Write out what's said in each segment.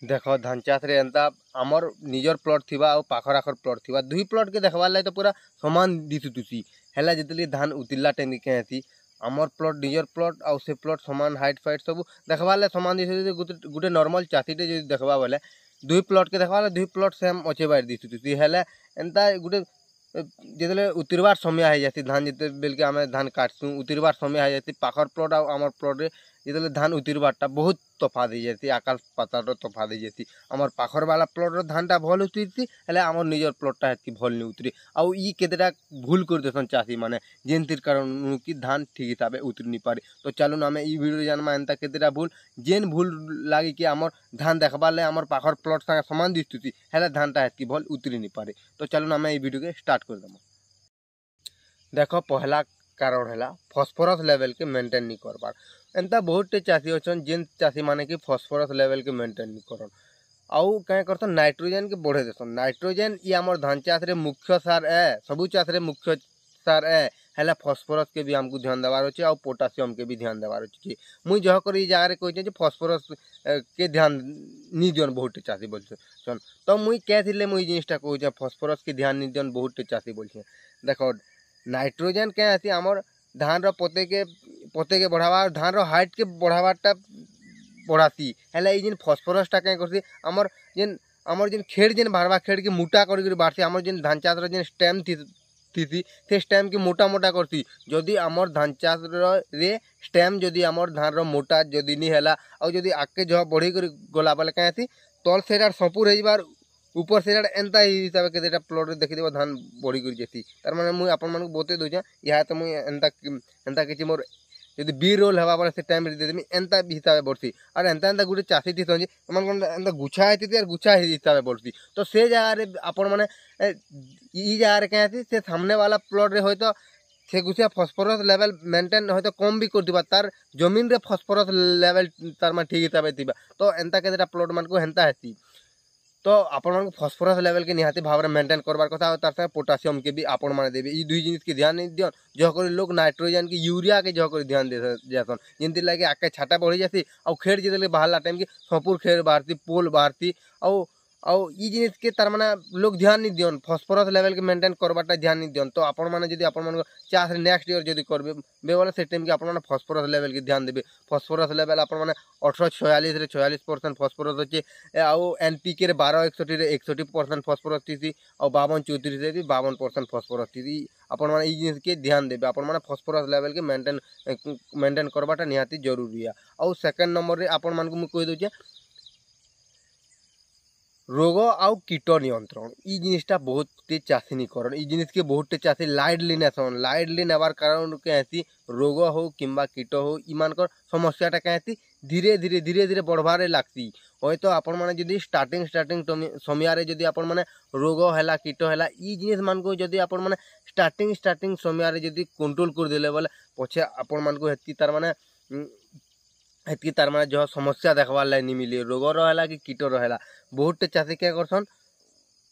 देख धान चाष रे एंता आमर निजर प्लॉट थिबा और पाखर आखर प्लॉट थिबा दुई प्लॉट के देखबार लागे तो पूरा समान दिसुतुसी हेला जितली धान उतिल्ला टाइम के हेसी आमर प्लॉट निजर प्लॉट और से प्लॉट समान हाइट फाइट सब देखबार लागे समान दिसुतुसी गुटे नॉर्मल चाषीटे जो देखबा बोले दुई प्लॉट के देखबार दुई प्लॉट सेम अच्छे बार दिसुतुसी हेला एंता गुटे जितले उतरबार समय हो जाती धान जिते बेल के आम धान काटसु उतरबार समय हो जाती पाखर प्लॉट और आमर प्लॉट रे जितले धान उतरबारटा बहुत तफात हो जाती आकाश पाताल तफात हो जाती आमर पाखर वाला प्लॉट रो धानटा भल उतरती हेले आमर निजर प्लॉटटा हेतकी भल नहीं उतरी आउ ई केतेटा भूल कर देसन चाषी माने जेनतिर कारण कि धान ठीक हिसाबे उतरी नहीं पारे तो चलुन आमे ई वीडियो जानमा एंता केतेटा भूल जेन भूल लागी कि आमर धान देखबार ले आमर पाखर प्लॉट संगे समान दिसुती हेले धानटा हेतकी भल उतरी नहीं पारे तो चलुन आमे ई वीडियो के स्टार्ट कर दम। देखो पहला कारण है फॉस्फोरस लेवल के मेंटेन नहीं करबार एंता बहुत चाषी अच्छन जेन चाषी माने कि फॉस्फोरस लेवल के मेंटेन नहीं करन आउ क्या करते नाइट्रोजन के बढ़े देसन नाइट्रोजन ये आमर धान चाष रे मुख्य सार है सबू चाष रे मुख्य सार है हेला फॉस्फोरस के भी हमको ध्यान देवार अच्छे और पोटासियम के भी ध्यान देवार अच्छे मुई जह कर जगह कही फॉस्फोरस के ध्यान नहीं दियन बहुत चाषी बोल तो मुई क्या मुई जिनटा कहे फॉस्फोरस के ध्यान नहीं दियन बहुत चाषी बोल देखो नाइट्रोजन क्या है आमर धान रो पोते के बढ़ावा धान रो हाइट के बढ़ावाटा बढ़ाती हेला ई जेन फॉस्फोरसटा क्या करती आमर जेन खेड़ जेन बाहरवा खेड़ के मोटा कर बाढ़ती आमर जेन धान चाष रो जेन स्टेम थी से स्टेम की मोटा मोटा करती जदि आमर धान चाष रे स्टेम जदि आमर धान रो मोटा जदि नहीं हैला और जदि आगे जह बढ़ी कर गला बेले क्या तल से संपूर हो ऊपर से एंता हिसाब के प्लॉट देखी धान बढ़ी कर जाती तार माने मुई आपन मानक बते दूचा या तो मुई एंता किछि मोर यदि बी रोल हवा बोले से टाइम देदेमी एंता हिसाब बढ़ती और एंता एंता गुटे चाषी थी समझी एंता गुछा है गुछा हिसाब बढ़ती तो से जगह आपण माने ई जगह क्या से सामने वाला प्लॉट रे होय तो से गुछा फॉस्फोरस लेवल मेंटेन होय तो कम भी कर तार जमीन रे फॉस्फोरस लेवल तार मान ठीक हिसाब थिबा तो एंता केतेटा प्लॉट मान को हेंता हेसी तो आपण मान फॉस्फोरस लेवल के निहाती भाव में मेंटेन करबार कथा और तार संगे पोटासियम के भी आपण माने देबे ई दुई जिनिस के ध्यान नहीं दियन जह कर लोग नाइट्रोजन के यूरिया के जह कर ध्यान दे जासन जिनती लागे आके छाटा बढ़ी जाती और खेड़ जितले बाहरला टाइम के संपूर्ण खेड़ बाहरती पोल बाहरती और ई जिनिस के तार माने लोग ध्यान नहीं दियन फॉस्फोरस लेवल के मेंटेन करबाटा ध्यान नहीं दियन तो आपण माने जदी आपण मान चाष नेक्स्ट ईयर जदी करबे बेवले से टाइम के आपण माने फॉस्फोरस लेवल के ध्यान देबे फॉस्फोरस लेवल आपण माने 1846 रे 46% फॉस्फोरस होचे आउ एनपीके रे 1261 रे 61% फॉस्फोरस थी और 52 34 रे भी 52% फॉस्फोरस थी आपण माने ई जिनिस के ध्यान देबे आपण माने फॉस्फोरस लेवल के मेंटेन करबाटा निहाती जरूरी है और सेकंड नंबर रे आपण मान को मु कहि दोचे रोग आउ कीट नियंत्रण ई जिनिसटा बहुत चाषी नहीं करन ई जिनिस के बहुत चाषी लाइटली नेसन लाइटली नेबार कारण क्या रोग हो किंबा कीट हो इमानकर समस्याटा क्या धीरे धीरे बढ़वारे लागती हयतो आपण माने जदी स्टार्टिंग समय रे जदी आपण माने रोग हैला कीट हैला ई जिनिस मान को जदी आपण माने स्टार्टिंग समय रे जदी कंट्रोल कर देले बोले पछे आपण मान को हेती तार माने हेतकी तार माने जो समस्या देखबार लाई नहीं मिले रोग रहा कि कीट रहा बहुत चाषी क्या करसन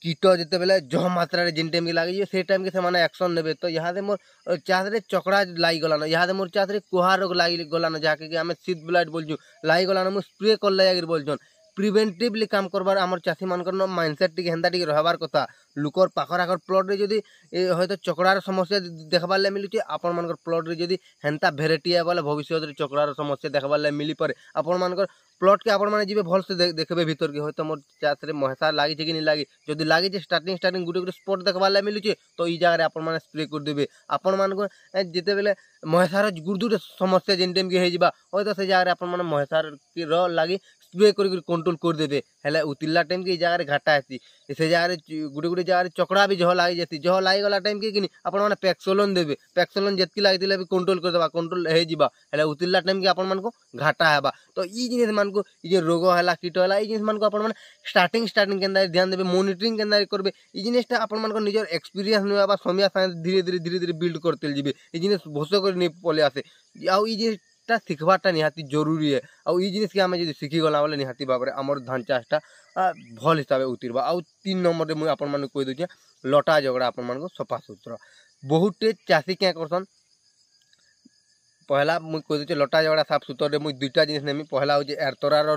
कीट जिते बेले जह मात्रा रे जिन टाइम के लगे से टाइम के से एक्शन नेबे तो यहाँ मोर चाष रे चकड़ा लाई गलान यहाँ मोर चाष रे कुहा रोग लाई गलान जहाँके आम सीड ब्लाइट बोलचु लाई गलान मुझे स्प्रे कर लगे बोलछन प्रिवेंटिवली काम करबार आमर चाषी मानकर माइंडसेट टिके हेंता टिके रहबार कथा लुकर पाखर आखर प्लॉट रे जदी हयतो चकड़ार समस्या देखबार ला मिलुचे आपण मानकर प्लॉट रे जदी हेंता भेराइटी है बोले भविष्य रे चकड़ार समस्या देखबार ला मिली पारे आपण मानकर प्लॉट के आपण माने जीवे भल से देखबे भीतर के हयतो मोर चाष रे महसार लागी कि नहीं लागी जदी लागी जे स्टार्टिंग गुटे स्पॉट देखबार ला मिलुचे तो ई जगह रे आपण माने स्प्रे कर देबे आपण मानको जेते बेले महसार गुरदुर समस्या जेन टाइम के हे जिबा हयतो से जगह रे आपण माने महसार के र लागी स्प्रे कर कंट्रोल कर देबे हेले उतिल्ला टाइम के जगह रे घाटा आसी से जगह गुटे जगह चकड़ा भी जह लागी जाती जह लागी गला टाइम के कि आपण माने पैक्सोलोन देबे पैक्सोलोन जेतकी लागितिले भी कंट्रोल कर देबा कंट्रोल हे जिबा हेले उतिल्ला टाइम के आपण मानको घाटा हेबा तो ई जिनिस मानको ई जे रोग हैला कीट हैला ई जिनिस मानको आपण माने स्टार्टिंग केंदा ध्यान देबे मॉनिटरिंग केंदा करबे ई जिनिसटा आपण मानको निजर एक्सपीरियंस नेबा समय साथे धीरे बिल्ड करते जिबे ई जिनिस भोसो कर नै पले आसे आउ ई जिनिसटा सिखबाटा निहाती जरूरी है और ई जिनिस के आमे जदी सिखि गला बोले निहाती बाबरे हमर धान चाषटा भल हिसाब से उतरबा आउ 3 नंबर रे मुई आपण माने कहि दोचे लटा झगड़ा आपण मानको सफा सुतरा बहुत चाषी क्या करसन पहला मुझे कही लटा जगड़ा साफ सुतर मुझे दुईटा जिनिस नेमी पहला हूँ एरतरार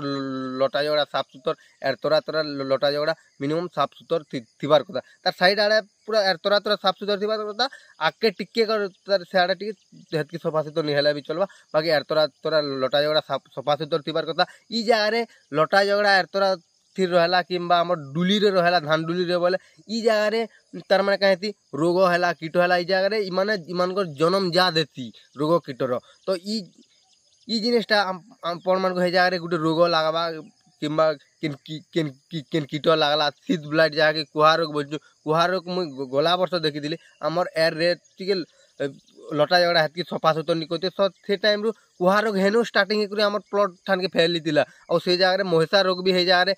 लटा जगड़ा साफ सुतर एरतरा तरा लटा जगड़ा मिनिमम साफ सुतर थिबार कथा तार साइड आड़े पूरा एरतरा तरा साफ सुतर थिबार कथा आगे टिके तार से आड़े टिके हेतकी सफा सुतर नहीं हेला भी चलवा बाकी एरतरा तरा लटा जगड़ा सफा सुतर थिबार कथा ई जगह लटा जगड़ा एरतरा स्थिर रहा कि डुली रे रहा धान डुली रे बोले ई जगह तार माने कहती रोग है कीट है जगह इमाने इमानकर जन्म जा देती रोग कीटर तो ई जिनिसटा आपण मान हे जगह गोटे रोग लगवा किंबा केन कीट लगला शीत ब्लाइट जहाँ कुहा रोग बोल कुहा रोग मुझे गला वर्ष देखी आमर एयर रे टिके लटा जगड़ा हेतकी सफा सुतर नहीं करते तो से टाइम रु कुहा रोग हेनु स्टार्टिंग कर आमर प्लॉट ठान के फैली थिला और से जगह महिषा रोग भी है जगह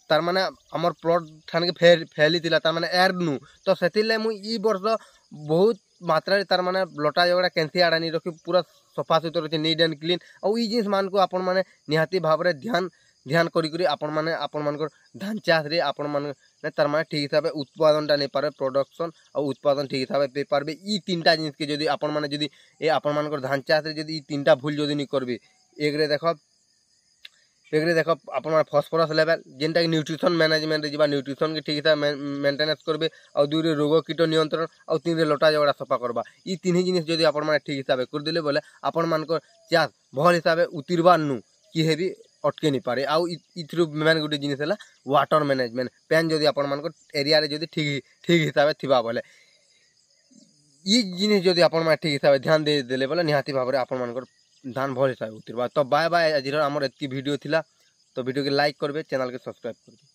तार माने आमर प्लॉट ठान के फैली थिला तार माने एयर नु तो से मुझे ई वर्ष बहुत मात्रा तार माने लटा जगड़ा कैंसी आड़ा नहीं रखी पूरा सफा सुतर अच्छे नीट एंड क्लीन और ई जिनिस मान को आपण माने निहाती भाव रे ध्यान ध्यान करी आपण मानकर धान चाष रे आपण माने तार माने ठीक हिसाब से उत्पादन नहीं पारे प्रोडक्शन और उत्पादन ठीक हिसाब से पारबे ई तीनटा जिनिस के जदी आपण माने जदी ए आपण मानकर धान चाष रे जदी ई तीनटा भूल जदी नहीं करबे एक रे देखो आपण माने फॉस्फोरस लेवल जेनटा कि न्यूट्रिशन मैनेजमेंट रे जिबा न्यूट्रिशन के ठीक हिसाब मेंटेनेंस करबे और दुई रे रोग कीट नियंत्रण और तीन रे लटा जगड़ा सफा करबा ई तीन जिनिस जदी आपण माने ठीक हिसाब से कर देले बोले आपण मानकर चाष भल हिसाब से उतिरबा नु कि हेबी अटके नहीं पारे आउ इथरु मेन गोटे जिनिस है वाटर मैनेजमेंट पैन जदि आपण मान एरिया रे जदि ठीक हिसाब से थिबा बोले ई जिनिस जदि आपण मान ठीक हिसाब से ध्यान दे देले बोले निहाती भाव रे आपण मान धान भल हिसाब से उतरबा तो बाय बाय आज आमर एतकी वीडियो थिला तो वीडियो के लाइक करबे चैनल के सब्सक्राइब करबे।